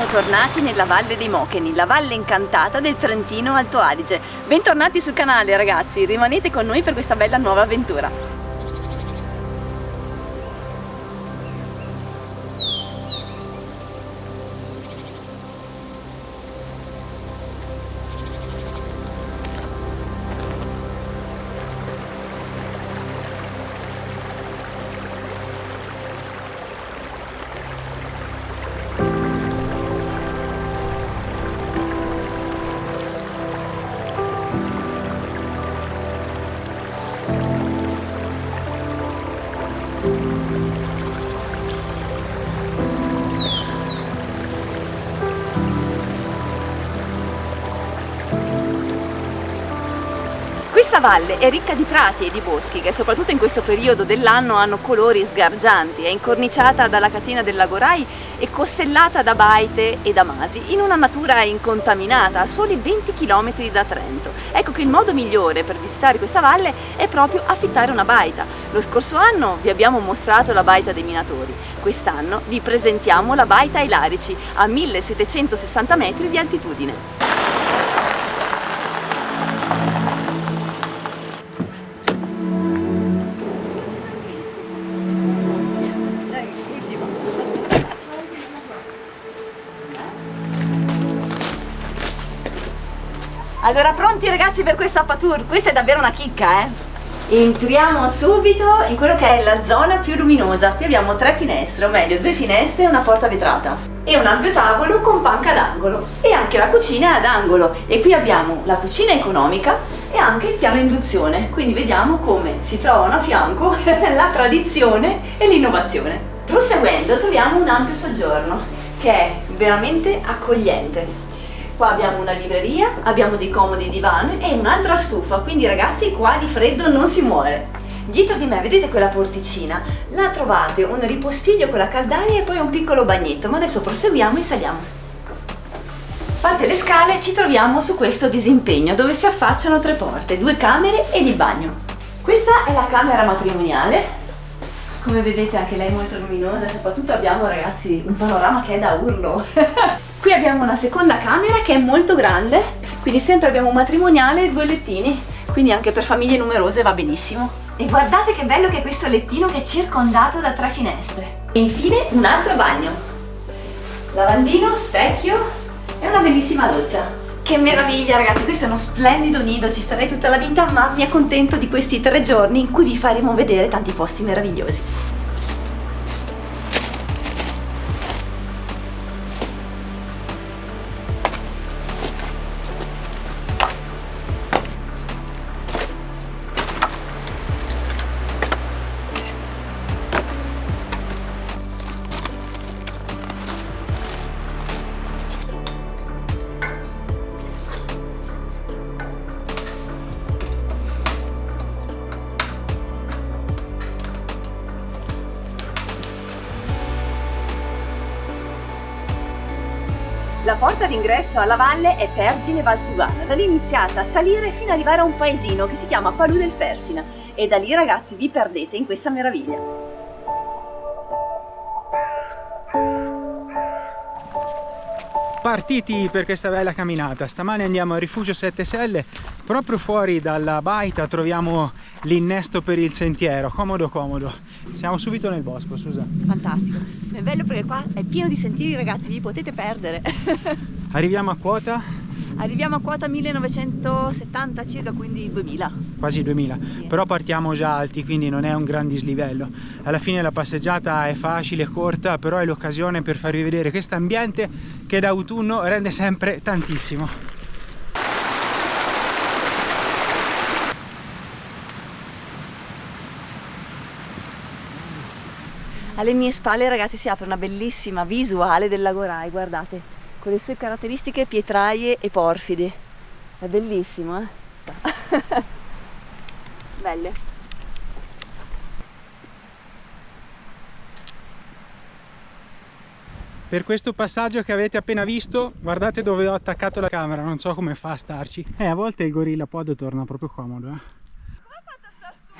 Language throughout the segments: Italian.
siamo tornati nella Valle dei Mocheni, la valle incantata del Trentino Alto Adige. Bentornati sul canale ragazzi, rimanete con noi per questa bella nuova avventura. Questa valle è ricca di prati e di boschi che soprattutto in questo periodo dell'anno hanno colori sgargianti, è incorniciata dalla catena del Lago Rai e costellata da baite e da masi in una natura incontaminata a soli 20 km da Trento. Ecco che il modo migliore per visitare questa valle è proprio affittare una baita. Lo scorso anno vi abbiamo mostrato la baita dei minatori, quest'anno vi presentiamo la baita ai Larici a 1760 metri di altitudine. Allora, pronti ragazzi per questo Appatour? Questa è davvero una chicca, Entriamo subito in quello che è la zona più luminosa. Qui abbiamo 3 finestre, o meglio 2 finestre e una porta vetrata e un ampio tavolo con panca d'angolo e anche la cucina è ad angolo. E qui abbiamo la cucina economica e anche il piano induzione, quindi vediamo come si trovano a fianco la tradizione e l'innovazione. Proseguendo troviamo un ampio soggiorno che è veramente accogliente. Qua abbiamo una libreria, abbiamo dei comodi divani e un'altra stufa, quindi ragazzi qua di freddo non si muore. Dietro di me vedete quella porticina? Là trovate un ripostiglio con la caldaia e poi un piccolo bagnetto, ma adesso proseguiamo e saliamo. Fatte le scale ci troviamo su questo disimpegno dove si affacciano 3 porte, 2 camere ed il bagno. Questa è la camera matrimoniale, come vedete anche lei molto luminosa e soprattutto abbiamo ragazzi un panorama che è da urlo. Qui abbiamo una seconda camera che è molto grande, quindi sempre abbiamo un matrimoniale e 2 lettini, quindi anche per famiglie numerose va benissimo. E guardate che bello che è questo lettino che è circondato da 3 finestre. E infine un altro bagno. Lavandino, specchio e una bellissima doccia. Che meraviglia ragazzi, questo è uno splendido nido, ci starei tutta la vita, ma mi accontento di questi 3 giorni in cui vi faremo vedere tanti posti meravigliosi. La porta d'ingresso alla valle è Pergine Valsugana, da lì iniziate a salire fino ad arrivare a un paesino che si chiama Palù del Fersina e da lì ragazzi vi perdete in questa meraviglia. Partiti per questa bella camminata, stamane andiamo al Rifugio 7 Selle, proprio fuori dalla baita troviamo l'innesto per il sentiero, comodo comodo. Siamo subito nel bosco, Susa. Fantastico, è bello perché qua è pieno di sentieri ragazzi, vi potete perdere. Arriviamo a quota? Arriviamo a quota 1970 circa, quindi 2000. Quasi 2000, sì. Però partiamo già alti, quindi non è un gran dislivello. Alla fine la passeggiata è facile, corta, però è l'occasione per farvi vedere questo ambiente che d'autunno rende sempre tantissimo. Alle mie spalle ragazzi si apre una bellissima visuale del Lago Rai, guardate, con le sue caratteristiche pietraie e porfidi. È bellissimo, Belle. Per questo passaggio che avete appena visto, guardate dove ho attaccato la camera, non so come fa a starci. A volte il Gorilla Pod torna proprio comodo, Come ha fatto a star su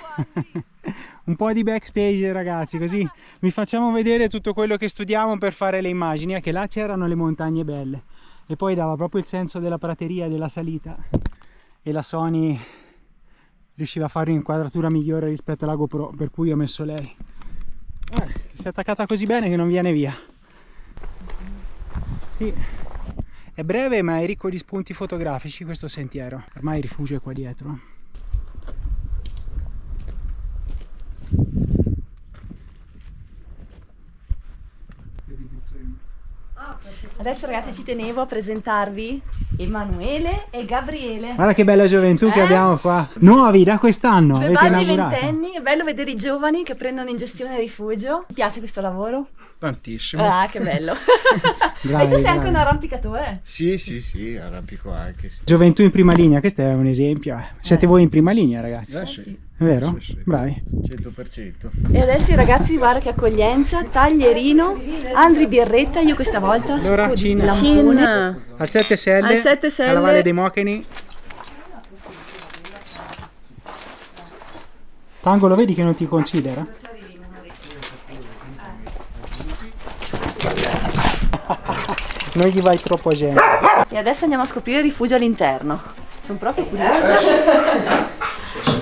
Un po' di backstage ragazzi, così vi facciamo vedere tutto quello che studiamo per fare le immagini. Che là c'erano le montagne belle e poi dava proprio il senso della prateria e della salita, e la Sony riusciva a fare un'inquadratura migliore rispetto alla GoPro, per cui ho messo lei. Si è attaccata così bene che non viene via. Sì, è breve ma è ricco di spunti fotografici questo sentiero. Ormai il rifugio è qua dietro. Adesso ragazzi ci tenevo a presentarvi Emanuele e Gabriele. Guarda che bella gioventù che abbiamo qua. Nuovi da quest'anno. Due avete baldi inaugurato. ventenni, è bello vedere i giovani che prendono in gestione il rifugio. Ti piace questo lavoro? Tantissimo. Ah, che bello. Bravi, E tu sei bravi. anche un arrampicatore? Sì, arrampico anche. Sì. Gioventù in prima linea, questo è un esempio. Siete voi in prima linea ragazzi. Sì. È vero? Sì. Bravi. 100%. E adesso i ragazzi, guarda che accoglienza, taglierino, Andri Birretta, io questa volta Allora, Cin. Lampone. Al 7 Selle, Al 7 Selle. alla Valle dei Mocheni. Tango, lo vedi che non ti considera? Non gli vai troppo a gente. E adesso andiamo a scoprire il rifugio all'interno. Sono proprio curiosa.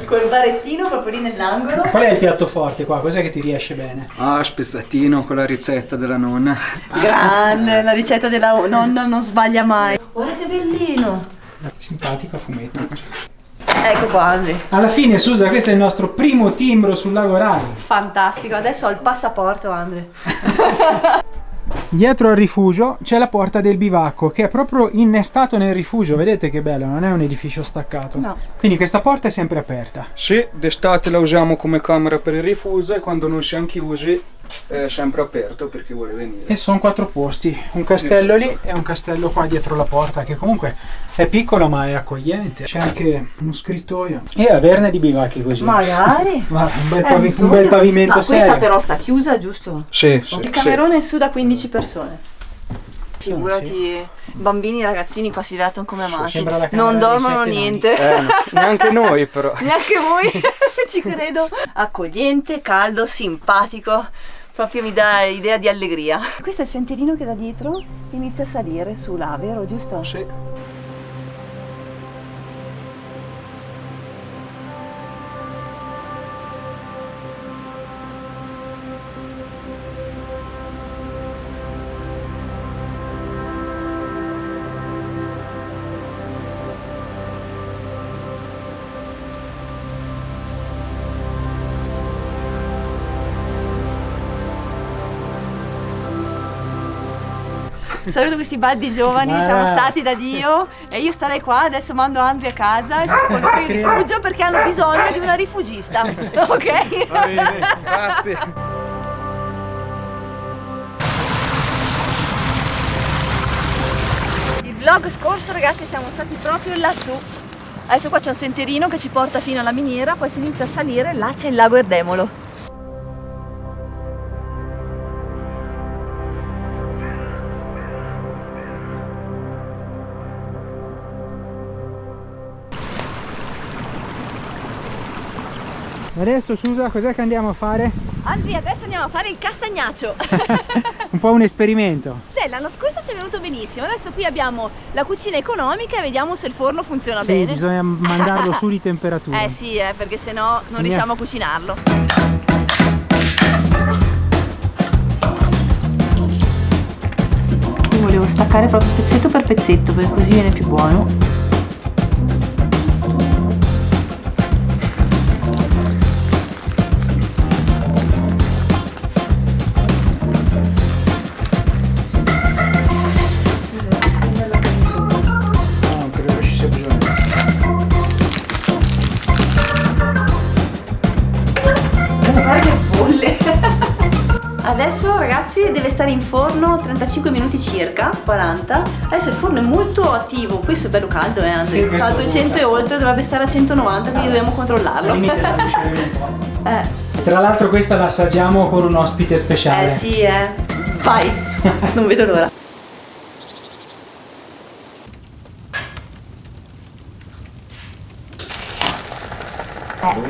Col barettino proprio lì nell'angolo. Qual è il piatto forte qua? Cos'è che ti riesce bene? Ah, spezzatino con la ricetta della nonna. Grande, la ricetta della nonna non sbaglia mai. Guarda che bellino. Simpatico a fumetto. Ecco qua Andri. Alla fine, Susa, questo è il nostro primo timbro sul lago Rari. Fantastico, adesso ho il passaporto Andri. Dietro al rifugio c'è la porta del bivacco che è proprio innestato nel rifugio, vedete che bello, non è un edificio staccato. No. Quindi questa porta è sempre aperta. Sì, d'estate la usiamo come camera per il rifugio e quando non siamo chiusi è sempre aperto per chi vuole venire. E sono 4 posti, un castello lì e un castello qua dietro la porta che comunque è piccolo ma è accogliente. C'è anche uno scrittoio e averne di bivacchi così. Magari. Guarda, un bel, Un un sogno. bel pavimento Ma serio. questa però sta chiusa, giusto? Sì, Il camerone su da 15 persone. Figurati, Sì. bambini e ragazzini qua si divertono come amanti. Sembra la camera Non dei dormono 7 nani. niente. neanche noi però. Neanche voi, ci credo. Accogliente, caldo, simpatico. Proprio mi dà idea di allegria. Questo è il sentierino che da dietro inizia a salire su là, vero? Giusto? Sì. Saluto questi baldi giovani, Ma- siamo stati da Dio e io starei qua, adesso mando Andri a casa e sto con il rifugio perché hanno bisogno di una rifugista, ok? Va bene, grazie. Il vlog scorso ragazzi siamo stati proprio lassù, adesso qua c'è un sentierino che ci porta fino alla miniera, poi si inizia a salire, là c'è il lago Erdemolo. Adesso Susa, cos'è che andiamo a fare? Andri, adesso andiamo a fare il castagnaccio. Un po' un esperimento. Beh, l'anno scorso ci è venuto benissimo, adesso qui abbiamo la cucina economica e vediamo se il forno funziona Sì, bene. bisogna mandarlo su di temperatura. Eh sì, perché sennò non riusciamo a cucinarlo. Io volevo staccare proprio pezzetto per pezzetto perché così viene più buono. No, credo che ci sia bisogno. Guarda che bolle! Adesso ragazzi deve stare in forno 35 minuti circa, 40. Adesso il forno è molto attivo, questo è bello caldo Andri. Sì, questo A è 200 e oltre, dovrebbe stare a 190, quindi dobbiamo controllarlo. Al limite la riusciremo un po'. Eh Tra l'altro questa la assaggiamo con un ospite speciale. sì vai, non vedo l'ora.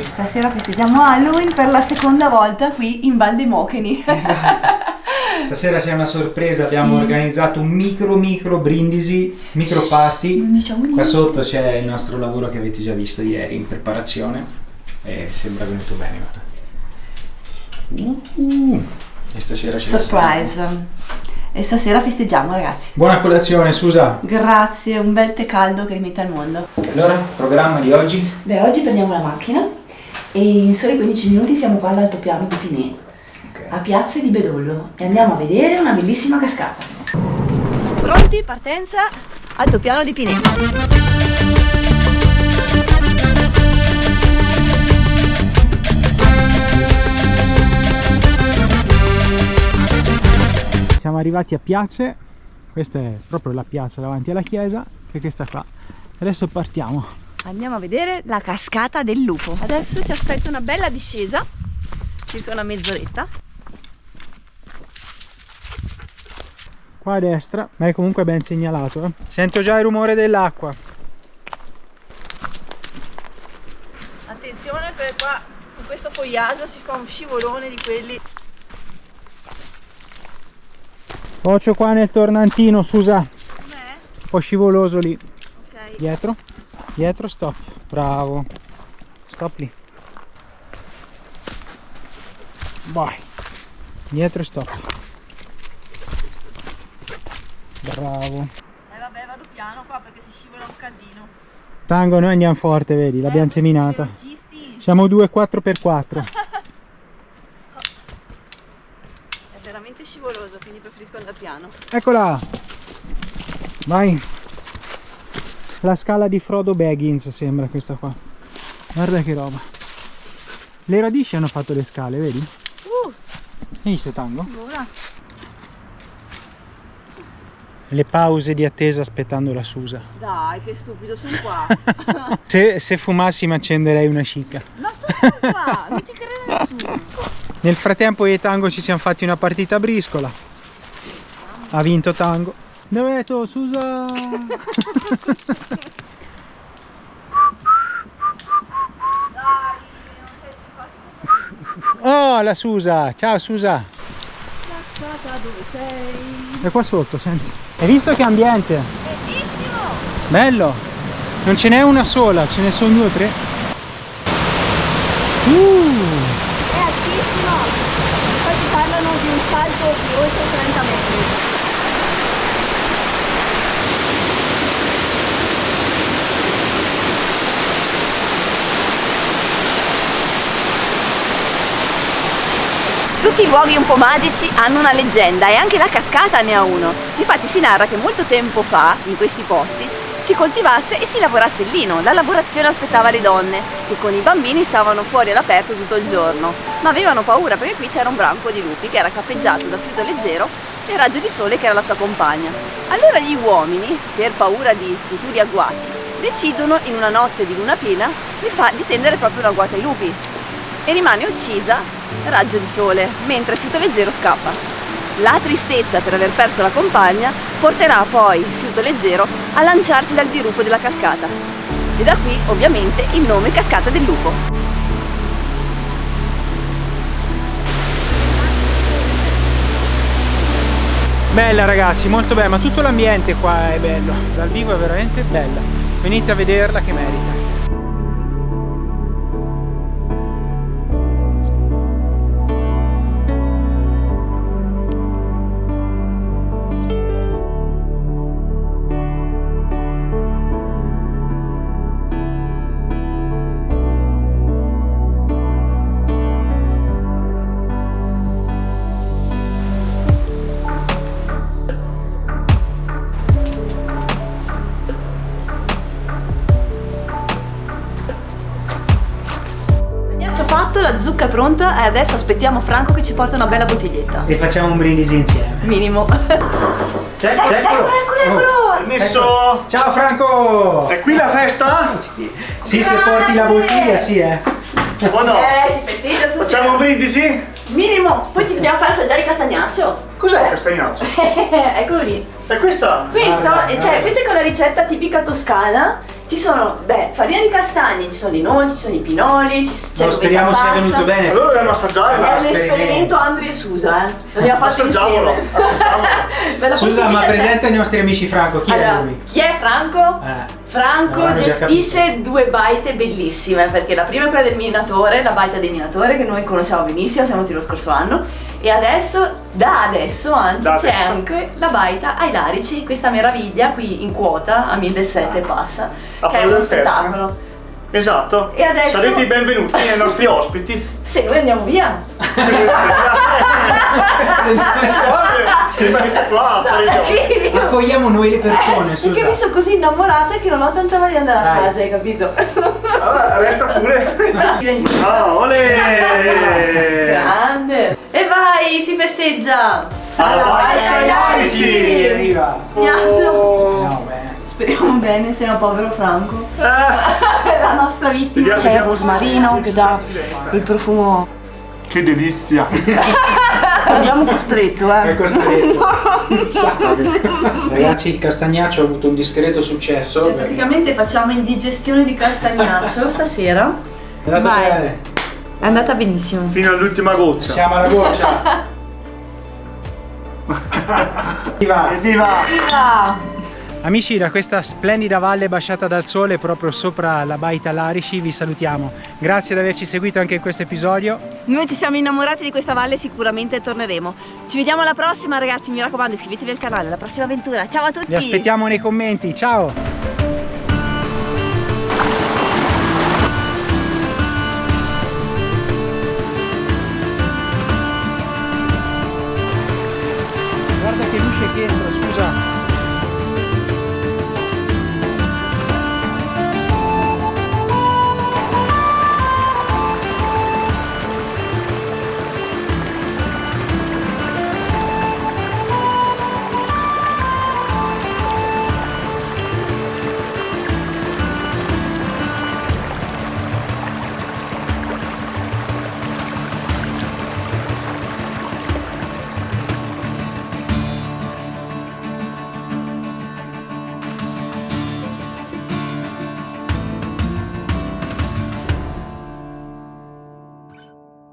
Stasera festeggiamo Halloween per la seconda volta qui in Val dei Mocheni. Stasera c'è una sorpresa, abbiamo organizzato un micro brindisi, micro party. Non diciamo niente. Qua sotto c'è il nostro lavoro che avete già visto ieri in preparazione e sembra venuto bene, guarda. E stasera c'è surprise. E stasera festeggiamo, ragazzi. Buona colazione, Susa. Grazie, un bel tè caldo che rimette al mondo. Allora, programma di oggi? Beh, oggi prendiamo la macchina e in soli 15 minuti siamo qua all'altopiano di Pinè, a Piazza di Bedollo, e andiamo a vedere una bellissima cascata. Pronti? Partenza, altopiano di Pinè. Siamo arrivati a Piazze, questa è proprio la piazza davanti alla chiesa, che è questa qua. Adesso partiamo. Andiamo a vedere la cascata del Lupo. Adesso ci aspetta una bella discesa, circa una mezz'oretta. Qua a destra, ma è comunque ben segnalato. Sento già il rumore dell'acqua. Attenzione perché qua con questo fogliaggio si fa un scivolone di quelli. Occhio qua nel tornantino, Susa. Com'è? Un po' scivoloso lì. Ok. Dietro, stop. Bravo. Stop lì. Vai. Dietro e stop. Bravo. Vabbè, vado piano qua perché si scivola un casino. Tango, noi andiamo forte, vedi, l'abbiamo seminata. Siamo 2 4x4. È veramente scivoloso, quindi preferisco andare piano. Eccola. Vai. La scala di Frodo Baggins sembra questa qua. Guarda che roba. Le radici hanno fatto le scale, vedi? Hai visto, Tango? Buona. Le pause di attesa aspettando la Susa. Dai, che stupido, sono qua. Se fumassi mi accenderei una scicca. Ma sono qua, non ti crede nessuno. Nel frattempo io e Tango ci siamo fatti una partita a briscola. Ha vinto Tango. Dov'è tu, Susa? Oh, la Susa! Ciao Susa! Cascata, dove sei? È qua sotto, senti. Hai visto che ambiente? Bellissimo! Bello! Non ce n'è una sola, ce ne sono 2 o 3. È altissimo! Poi ti parlano di un salto di oltre 30 metri. Tutti i luoghi un po' magici hanno una leggenda e anche la cascata ne ha uno. Infatti si narra che molto tempo fa, in questi posti, si coltivasse e si lavorasse il lino. La lavorazione aspettava le donne, che con i bambini stavano fuori all'aperto tutto il giorno, ma avevano paura perché qui c'era un branco di lupi che era cappeggiato da Fiuto Leggero e Raggio di Sole che era la sua compagna. Allora gli uomini, per paura di futuri agguati, decidono in una notte di luna piena di tendere proprio un agguato ai lupi e rimane uccisa Raggio di Sole mentre Fiuto Leggero scappa. La tristezza per aver perso la compagna porterà poi Fiuto Leggero a lanciarsi dal dirupo della cascata e da qui ovviamente il nome Cascata del Lupo. Bella ragazzi, molto bella, ma tutto l'ambiente qua è bello. Dal vivo è veramente bella. Venite a vederla che merita. La zucca è pronta e adesso aspettiamo Franco che ci porta una bella bottiglietta. E facciamo un brindisi insieme. Minimo. Eccolo! Permesso! Ciao Franco! È qui la festa? Sì, se porti la bottiglia sì O no? Si festeggia stasera. Facciamo un brindisi? Minimo. Poi ti dobbiamo fare assaggiare il castagnaccio. Cos'è il castagnaccio? Eccolo lì. È questa? Questa è con la ricetta tipica toscana. Ci sono, farina di castagni, ci sono i noci, ci sono i pinoli, c'è No, speriamo sia venuto bene. Allora dobbiamo assaggiare. È un esperimento Andri e Susa, L'abbiamo fatto Assaggiamolo, insieme. assaggiamolo. Bella Susa, ma possibilità, presenta i nostri amici Franco, chi allora, è lui? chi è Franco? Franco Allora, gestisce due baite bellissime, perché la prima è quella del minatore, la baita del minatore che noi conosciamo benissimo, siamo venuti lo scorso anno, e adesso, c'è anche la baita ai Larici, questa meraviglia qui in quota a 1.700 passa, che è uno spettacolo. Esatto. E adesso sarete i benvenuti ai nostri ospiti. Se noi andiamo via. Se venite qua a fare il gioco. Accogliamo noi le persone, Perché mi Susa. sono così innamorata che non ho tanta voglia di andare a Dai. casa, hai capito? Allora, resta pure. Ah, olè! Grande! E vai, si festeggia! Alla baita ai Larici! Arriva. Gnaccio. Speriamo bene. Speriamo bene, se no povero Franco. Ah, La nostra vittima. C'è il rosmarino che dà quel profumo. che delizia! Abbiamo costretto, È costretto. Ragazzi, il castagnaccio ha avuto un discreto successo. Cioè, praticamente facciamo indigestione di castagnaccio stasera. È andato Vai. bene. È andata benissimo. Fino all'ultima goccia. Siamo alla goccia. Viva. Evviva! Viva! Amici, da questa splendida valle basciata dal sole proprio sopra la baita Larici vi salutiamo. Grazie di averci seguito anche in questo episodio. Noi ci siamo innamorati di questa valle, sicuramente torneremo. Ci vediamo alla prossima, ragazzi, mi raccomando, iscrivetevi al canale, alla prossima avventura. Ciao a tutti! Vi aspettiamo nei commenti, ciao!